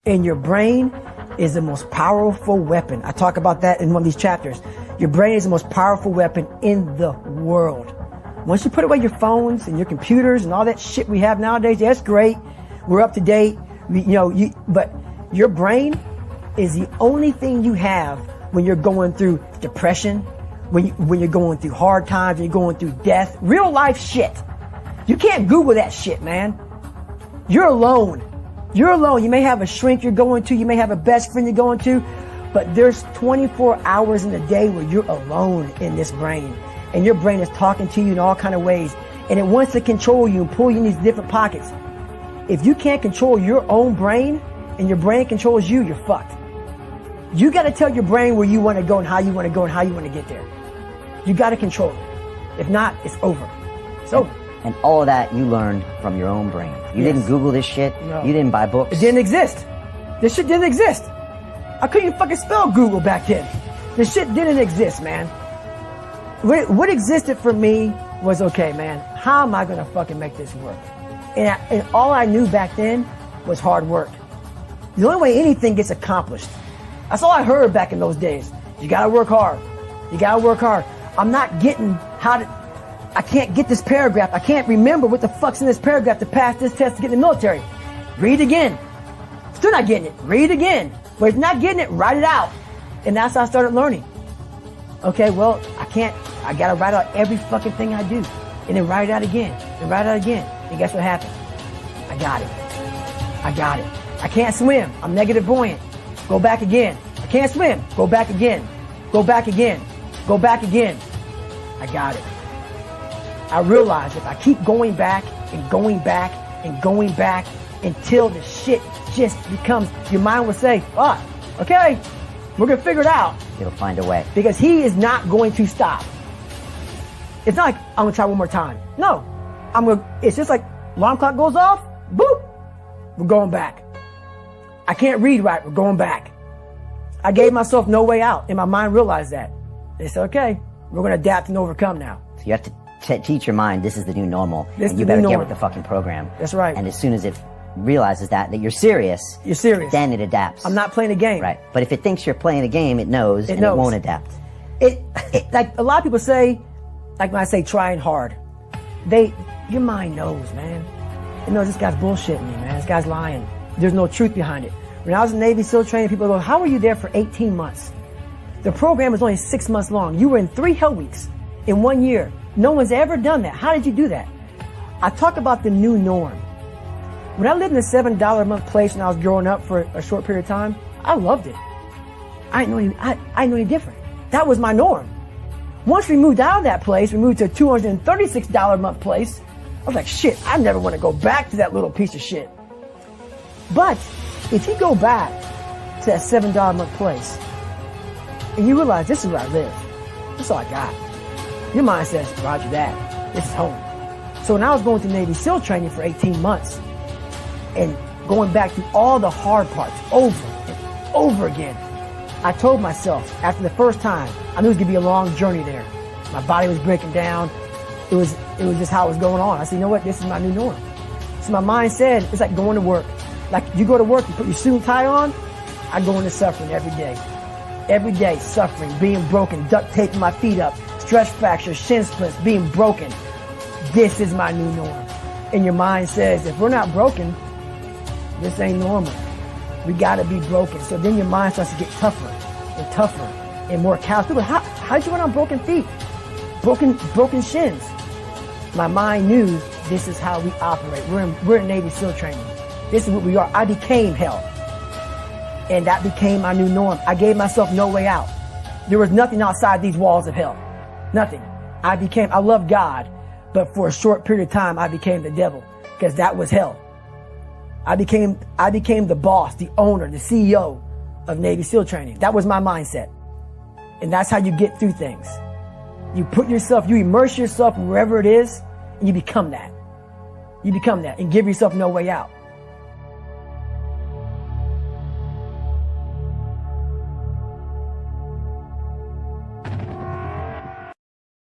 And your brain is the most powerful weapon. I talk about that in one of these chapters. Your brain is the most powerful weapon in the world. Once you put away your phones and your computers and all that shit we have nowadays, that's great. We're up to date. But your brain is the only thing you have when you're going through depression, when you're going through hard times, when you're going through death, real life shit. You can't Google that shit, man. You're alone. You're alone. You may have a shrink you're going to. You may have a best friend you're going to. But there's 24 hours in a day where you're alone in this brain. And your brain is talking to you in all kind of ways. And it wants to control you and pull you in these different pockets. If you can't control your own brain and your brain controls you, you're fucked. You got to tell your brain where you want to go and how you want to go and how you want to get there. You got to control it. If not, it's over. It's over. And all of that you learned from your own brain. You didn't Google this shit. No. You didn't buy books. It didn't exist. This shit didn't exist. I couldn't even fucking spell Google back then. This shit didn't exist, man. What existed for me was, okay, man, how am I going to fucking make this work? And all I knew back then was hard work. The only way anything gets accomplished. That's all I heard back in those days. You got to work hard. You got to work hard. I'm not getting I can't get this paragraph. I can't remember what the fuck's in this paragraph to pass this test to get in the military. Read again. Still not getting it. Read again. But if you're not getting it, write it out. And that's how I started learning. Okay, well, I gotta write out every fucking thing I do. And then write it out again. And write it out again. And guess what happened? I got it. I can't swim. I'm negative buoyant. Go back again. I can't swim. Go back again. Go back again. Go back again. I got it. I realized if I keep going back and going back and going back until the shit just becomes, your mind will say, fuck, okay, we're going to figure it out. It'll find a way. Because he is not going to stop. It's not like, I'm going to try one more time. No. It's just like, alarm clock goes off, boop, we're going back. I can't read right, we're going back. I gave myself no way out, and my mind realized that. They said, okay, we're going to adapt and overcome now. So you have to teach your mind this is the new normal, and you better get with the fucking program. That's right. And as soon as it realizes that you're serious, then it adapts. I'm not playing a game. Right. But if it thinks you're playing a game, it knows. It won't adapt. It like a lot of people say, like when I say trying hard, your mind knows, man. It knows this guy's bullshitting me, man. This guy's lying. There's no truth behind it. When I was in Navy SEAL training, people go, how were you there for 18 months? The program was only 6 months long. You were in 3 hell weeks in 1 year. No one's ever done that. How did you do that? I talk about the new norm. When I lived in a $7 a month place when I was growing up for a short period of time, I loved it. I didn't know any different. That was my norm. Once we moved out of that place, we moved to a $236 a month place. I was like, shit, I never want to go back to that little piece of shit. But if you go back to that $7 a month place and you realize this is where I live, that's all I got. Your mind says, roger that, this is home. So when I was going to Navy SEAL training for 18 months and going back through all the hard parts over and over again, I told myself after the first time, I knew it was going to be a long journey there. My body was breaking down. It was just how it was going on. I said, you know what, this is my new norm. So my mind said, it's like going to work. Like you go to work, you put your suit and tie on, I go into suffering every day. Every day, suffering, being broken, duct taping my feet up, stress fractures, shin splints, being broken. This is my new norm. And your mind says, if we're not broken, this ain't normal. We gotta be broken. So then your mind starts to get tougher and tougher and more callous. People, how'd you run on broken feet? Broken shins. My mind knew this is how we operate. We're in Navy SEAL training. This is what we are. I became hell. And that became my new norm. I gave myself no way out. There was nothing outside these walls of hell. Nothing. I love God, but for a short period of time, I became the devil because that was hell. I became the boss, the owner, the CEO of Navy SEAL training. That was my mindset. And that's how you get through things. You immerse yourself wherever it is, and you become that. You become that and give yourself no way out.